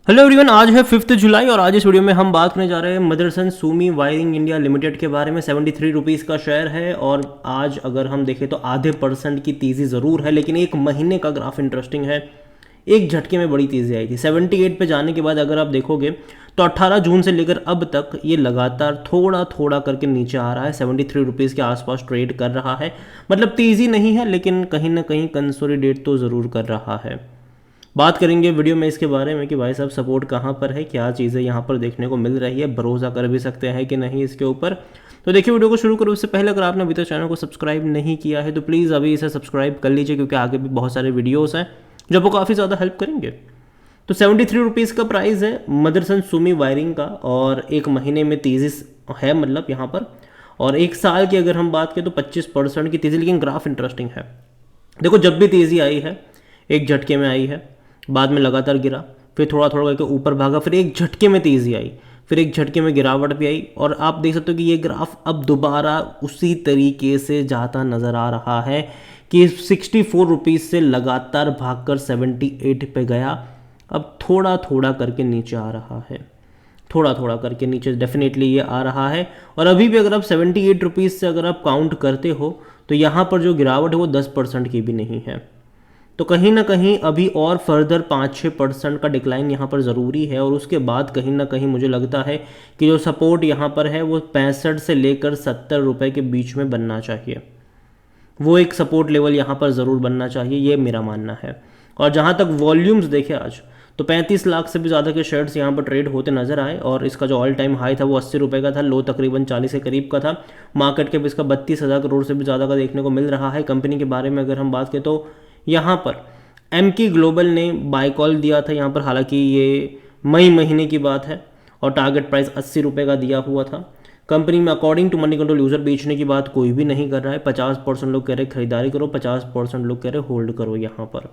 Hello everyone, आज है 5 जुलाई और आज इस वीडियो में हम बात करने जा रहे हैं Motherson Sumi Wiring India Limited के बारे में। 73 रुपीज़ का शेयर है और आज अगर हम देखें तो आधे % की तेज़ी ज़रूर है, लेकिन एक महीने का ग्राफ इंटरेस्टिंग है। एक झटके में बड़ी तेज़ी आई थी 78 पे जाने के बाद। अगर आप देखोगे तो 18 जून से लेकर अब तक ये लगातार थोड़ा थोड़ा करके नीचे आ रहा है। 73 रुपीज़ के आसपास ट्रेड कर रहा है, मतलब तेज़ी नहीं है लेकिन कहीं ना कहीं कंसोलिडेट तो ज़रूर कर रहा है। बात करेंगे वीडियो में इसके बारे में कि भाई साहब सपोर्ट कहाँ पर है, क्या चीज़ें यहाँ पर देखने को मिल रही है, भरोसा कर भी सकते हैं कि नहीं इसके ऊपर। तो देखिए, वीडियो को शुरू करो उससे पहले अगर आपने अभी तक चैनल को सब्सक्राइब नहीं किया है तो प्लीज़ अभी इसे सब्सक्राइब कर लीजिए, क्योंकि आगे भी बहुत सारे वीडियोज़ हैं जो आपको काफ़ी ज़्यादा हेल्प करेंगे। तो 73 रुपीज़ का प्राइस है मदरसन सुमी वायरिंग का और एक महीने में तेज़ी है मतलब यहाँ पर। और एक साल की अगर हम बात करें तो 25% की तेज़ी, लेकिन ग्राफ इंटरेस्टिंग है। देखो, जब भी तेज़ी आई है एक झटके में आई है, बाद में लगातार गिरा, फिर थोड़ा थोड़ा करके ऊपर भागा, फिर एक झटके में तेज़ी आई, फिर एक झटके में गिरावट भी आई। और आप देख सकते हो कि ये ग्राफ अब दोबारा उसी तरीके से जाता नज़र आ रहा है कि 64 रुपीज़ से लगातार भागकर 78 पे गया। अब थोड़ा थोड़ा करके नीचे आ रहा है, थोड़ा थोड़ा करके नीचे डेफिनेटली ये आ रहा है। और अभी भी अगर आप 78 रुपीज़ से अगर आप काउंट करते हो तो यहाँ पर जो गिरावट है वो 10% की भी नहीं है। तो कहीं ना कहीं अभी और फर्दर 5-6% का डिक्लाइन यहाँ पर ज़रूरी है। और उसके बाद कहीं ना कहीं मुझे लगता है कि जो सपोर्ट यहाँ पर है वो 65 से लेकर 70 रुपये के बीच में बनना चाहिए। वो एक सपोर्ट लेवल यहाँ पर ज़रूर बनना चाहिए, ये मेरा मानना है। और जहाँ तक वॉल्यूम्स देखें आज तो 35 लाख से भी ज़्यादा के शेयर्स यहाँ पर ट्रेड होते नजर आए। और इसका जो ऑल टाइम हाई था वो 80 रुपये का था, लो तकरीबन 40 के करीब का था। मार्केट कैप इसका 32,000 करोड़ से भी ज़्यादा का देखने को मिल रहा है। कंपनी के बारे में अगर हम बात करें तो यहाँ पर एमकी ग्लोबल ने बाय कॉल दिया था यहाँ पर, हालांकि ये मई महीने की बात है और टारगेट प्राइस 80 रुपये का दिया हुआ था। कंपनी में according to Moneycontrol user बेचने की बात कोई भी नहीं कर रहा है। 50% लोग कह रहे खरीदारी करो, 50% लोग कह रहे होल्ड करो यहाँ पर।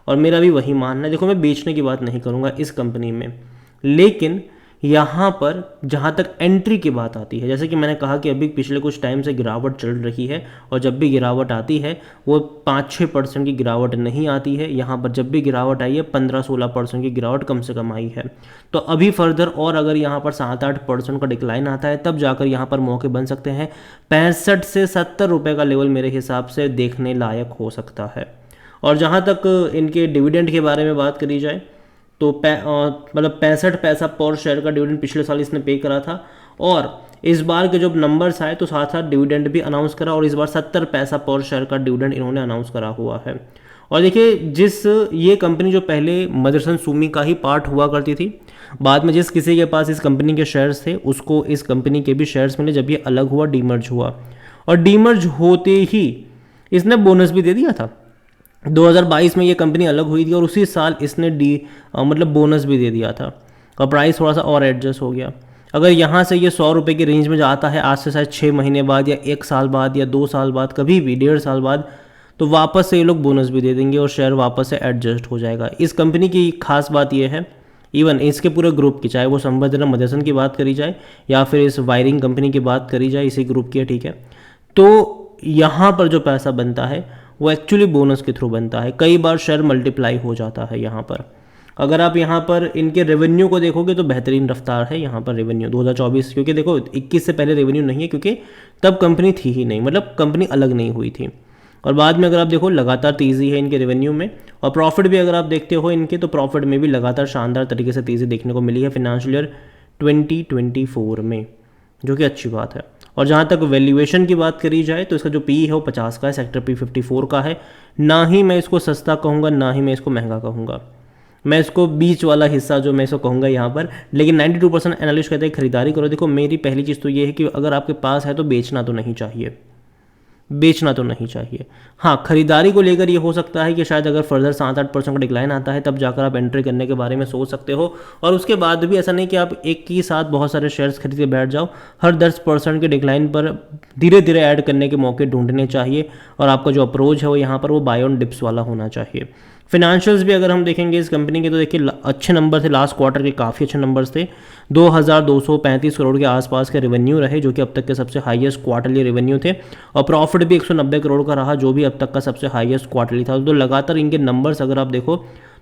और मेरा भी वही मानना है। देखो, मैं बेचने की बात नहीं करूँगा इस कंपनी में, लेकिन यहाँ पर जहाँ तक एंट्री की बात आती है, जैसे कि मैंने कहा कि अभी पिछले कुछ टाइम से गिरावट चल रही है और जब भी गिरावट आती है वो 5-6% की गिरावट नहीं आती है। यहाँ पर जब भी गिरावट आई है 15-16% की गिरावट कम से कम आई है। तो अभी फर्दर और अगर यहाँ पर 7-8% का डिक्लाइन आता है तब जाकर यहाँ पर मौके बन सकते हैं। 65 से 70 रुपये का लेवल मेरे हिसाब से देखने लायक हो सकता है। और जहाँ तक इनके डिविडेंड के बारे में बात करी जाए तो मतलब 65 पैसा पर शेयर का डिविडेंड पिछले साल इसने पे करा था। और इस बार के जब नंबर्स आए तो साथ साथ डिविडेंड भी अनाउंस करा और इस बार 70 पैसा पर शेयर का डिविडेंड इन्होंने अनाउंस करा हुआ है। और देखिए, ये कंपनी जो पहले मदरसन सुमी का ही पार्ट हुआ करती थी, बाद में जिस किसी के पास इस कंपनी के शेयर्स थे उसको इस कंपनी के भी शेयर्स मिले जब ये अलग हुआ, डीमर्ज हुआ। और डीमर्ज होते ही इसने बोनस भी दे दिया था। 2022 में ये कंपनी अलग हुई थी और उसी साल इसने मतलब बोनस भी दे दिया था और प्राइस थोड़ा सा और एडजस्ट हो गया। अगर यहाँ से ये 100 रुपये की रेंज में जाता है आज से शायद 6 महीने बाद या 1 साल बाद या 2 साल बाद, कभी भी 1.5 साल बाद, तो वापस से ये लोग बोनस भी दे देंगे और शेयर वापस से एडजस्ट हो जाएगा। इस कंपनी की खास बात यह है, इवन इसके पूरे ग्रुप की, चाहे वो संबंधना मदरसन की बात करी जाए या फिर इस वायरिंग कंपनी की बात करी जाए, इसी ग्रुप की है, ठीक है, तो यहाँ पर जो पैसा बनता है वो एक्चुअली बोनस के थ्रू बनता है। कई बार शेयर मल्टीप्लाई हो जाता है यहाँ पर। अगर आप यहाँ पर इनके रेवेन्यू को देखोगे तो बेहतरीन रफ्तार है यहाँ पर रेवेन्यू 2024, क्योंकि देखो 21 से पहले रेवेन्यू नहीं है क्योंकि तब कंपनी थी ही नहीं, मतलब कंपनी अलग नहीं हुई थी। और बाद में अगर आप देखो लगातार तेज़ी है इनके रेवेन्यू में। और प्रॉफिट भी अगर आप देखते हो इनके तो प्रॉफिट में भी लगातार शानदार तरीके से तेज़ी देखने को मिली है फिनेंशियल ईयर 2024 में, जो कि अच्छी बात है। और जहाँ तक वैल्यूएशन की बात करी जाए तो इसका जो पी है वो 50 का है, सेक्टर पी 54 का है। ना ही मैं इसको सस्ता कहूँगा, ना ही मैं इसको महंगा कहूँगा, मैं इसको बीच वाला हिस्सा जो मैं इसको कहूँगा यहाँ पर। लेकिन 92% एनालिस्ट कहते हैं खरीदारी करो। देखो, मेरी पहली चीज़ तो ये है कि अगर आपके पास है तो बेचना तो नहीं चाहिए, बेचना तो नहीं चाहिए। हाँ, खरीदारी को लेकर ये हो सकता है कि शायद अगर फर्दर 7-8% का डिक्लाइन आता है तब जाकर आप एंट्री करने के बारे में सोच सकते हो। और उसके बाद भी ऐसा नहीं कि आप एक ही साथ बहुत सारे शेयर्स खरीद के बैठ जाओ। हर 10% के डिक्लाइन पर धीरे धीरे ऐड करने के मौके ढूंढने चाहिए। और आपका जो अप्रोच है वो यहाँ पर वो बाय ऑन डिप्स वाला होना चाहिए। फिनेंशियल्स भी अगर हम देखेंगे इस कंपनी के तो देखिए अच्छे नंबर थे, लास्ट क्वार्टर के काफ़ी अच्छे नंबर्स थे। 2235 करोड़ के आसपास के रेवेन्यू रहे, जो कि अब तक के सबसे हाईएस्ट क्वार्टरली रेवेन्यू थे। और प्रॉफिट भी 190 करोड़ का रहा, जो भी अब तक का सबसे हाईएस्ट क्वार्टरली था। तो लगातार इनके नंबर्स अगर आप देखो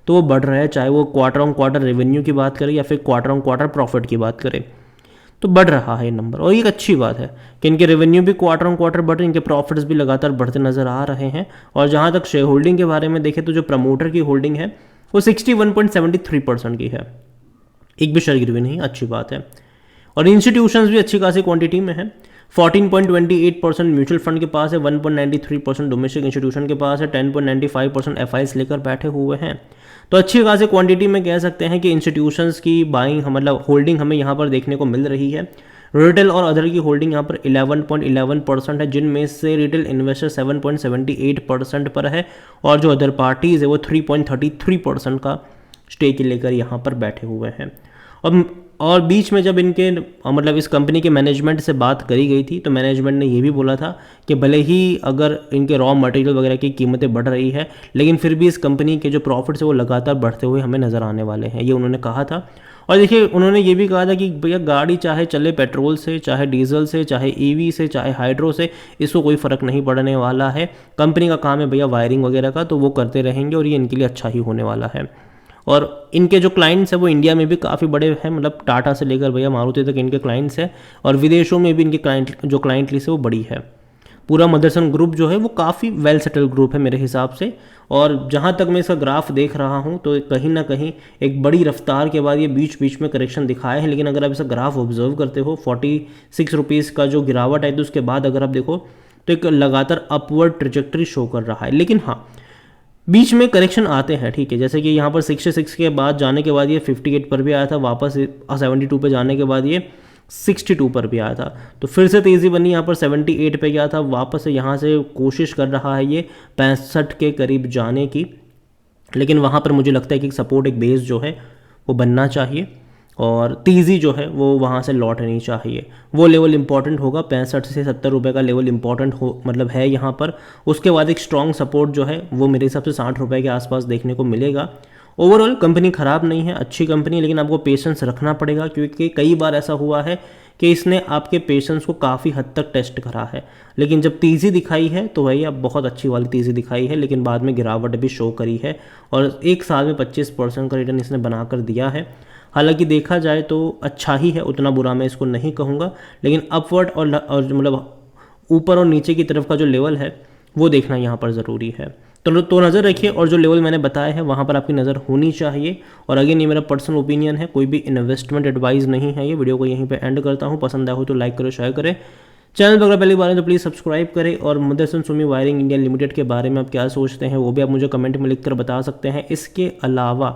तो वो बढ़ रहा है, चाहे वो क्वार्टर ऑन क्वार्टर रेवेन्यू की बात करें या फिर क्वार्टर ऑन क्वार्टर प्रॉफिट की बात करें, तो बढ़ रहा है ये नंबर। और एक अच्छी बात है कि इनके रेवेन्यू भी क्वार्टर ऑन क्वार्टर बढ़ रहे हैं, इनके प्रॉफिट्स भी लगातार बढ़ते नजर आ रहे हैं। और जहाँ तक शेयर होल्डिंग के बारे में देखें तो जो प्रमोटर की होल्डिंग है वो 61.73% की है, एक भी शेयर गिरवी नहीं, अच्छी बात है। और इंस्टीट्यूशंस भी अच्छी खासी क्वांटिटी में है, 14.28% म्यूचुअल फंड के पास है, 1.93% डोमेस्टिक इंस्टीट्यूशन के पास है, 10.95% एफआईज लेकर बैठे हुए हैं। तो अच्छी खासी क्वांटिटी में कह सकते हैं कि इंस्टीट्यूशंस की बाइंग मतलब होल्डिंग हमें यहाँ पर देखने को मिल रही है। रिटेल और अदर की होल्डिंग यहाँ पर 11.11% है, जिनमें से रिटेल इन्वेस्टर 7.78% पर है और जो अदर पार्टीज़ है वो 3.33% का स्टेक लेकर यहाँ पर बैठे हुए हैं। और बीच में जब इनके मतलब इस कंपनी के मैनेजमेंट से बात करी गई थी तो मैनेजमेंट ने ये भी बोला था कि भले ही अगर इनके रॉ मटेरियल वगैरह की कीमतें बढ़ रही है, लेकिन फिर भी इस कंपनी के जो प्रॉफिट्स है वो लगातार बढ़ते हुए हमें नज़र आने वाले हैं, ये उन्होंने कहा था। और देखिए उन्होंने ये भी कहा था कि भैया गाड़ी चाहे चले पेट्रोल से, चाहे डीजल से, चाहे ईवी से, चाहे हाइड्रो से, इसको कोई फ़र्क नहीं पड़ने वाला है। कंपनी का काम है भैया वायरिंग वगैरह का, तो वो करते रहेंगे और ये इनके लिए अच्छा ही होने वाला है। और इनके जो क्लाइंट्स हैं वो इंडिया में भी काफ़ी बड़े हैं, मतलब टाटा से लेकर भैया मारुति तक इनके क्लाइंट्स हैं, और विदेशों में भी इनके क्लाइंट लिस्ट है वो बड़ी है। पूरा मदरसन ग्रुप जो है वो काफ़ी वेल सेटल ग्रुप है मेरे हिसाब से। और जहाँ तक मैं इसका ग्राफ देख रहा हूँ तो कहीं ना कहीं एक बड़ी रफ्तार के बाद ये बीच बीच में करेक्शन दिखाए हैं, लेकिन अगर आप इसका ग्राफ ऑब्जर्व करते हो 46 रुपीज़ का जो गिरावट है तो उसके बाद अगर आप देखो तो एक लगातार अपवर्ड ट्रिजेक्टरी शो कर रहा है। लेकिन हाँ, बीच में करेक्शन आते हैं, ठीक है, जैसे कि यहाँ पर 66 के बाद जाने के बाद ये 58 पर भी आया था, वापस 72 पे जाने के बाद ये 62 पर भी आया था, तो फिर से तेज़ी बनी, यहाँ पर 78 पे गया था, वापस यहाँ से कोशिश कर रहा है ये 65 के करीब जाने की। लेकिन वहाँ पर मुझे लगता है कि सपोर्ट एक बेस जो है वो बनना चाहिए और तेज़ी जो है वो वहाँ से लौटनी चाहिए। वो लेवल इंपॉर्टेंट होगा, 65 से 70 रुपये का लेवल इंपॉर्टेंट हो मतलब है यहाँ पर। उसके बाद एक स्ट्रॉन्ग सपोर्ट जो है वो मेरे हिसाब से 60 रुपये के आसपास देखने को मिलेगा। ओवरऑल कंपनी ख़राब नहीं है, अच्छी कंपनी, लेकिन आपको पेशेंस रखना पड़ेगा, क्योंकि कई बार ऐसा हुआ है कि इसने आपके पेशेंस को काफ़ी हद तक टेस्ट करा है। लेकिन जब तेज़ी दिखाई है तो वही अब बहुत अच्छी वाली तेज़ी दिखाई है, लेकिन बाद में गिरावट भी शो करी है और एक साल में 25% का रिटर्न इसने बनाकर दिया है। हालांकि देखा जाए तो अच्छा ही है, उतना बुरा मैं इसको नहीं कहूँगा, लेकिन अपवर्ड और मतलब ऊपर और नीचे की तरफ का जो लेवल है वो देखना यहाँ पर ज़रूरी है। तो नज़र रखिए, और जो लेवल मैंने बताया है वहाँ पर आपकी नज़र होनी चाहिए। और अगेन ये मेरा पर्सनल ओपिनियन है, कोई भी इन्वेस्टमेंट एडवाइस नहीं है। ये वीडियो को यहीं पे एंड करता हूँ, पसंद आया हो तो लाइक करो, शेयर करें, चैनल पर अगर पहली बार है तो प्लीज़ सब्सक्राइब करें। और Motherson Sumi Wiring India Limited के बारे में आप क्या सोचते हैं वो भी आप मुझे कमेंट में लिख कर बता सकते हैं। इसके अलावा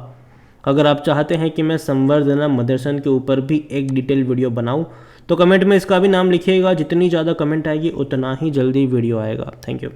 अगर आप चाहते हैं कि मैं संवर्धना मदरसन के ऊपर भी एक डिटेल वीडियो बनाऊं तो कमेंट में इसका भी नाम लिखिएगा। जितनी ज़्यादा कमेंट आएगी उतना ही जल्दी वीडियो आएगा। Thank you.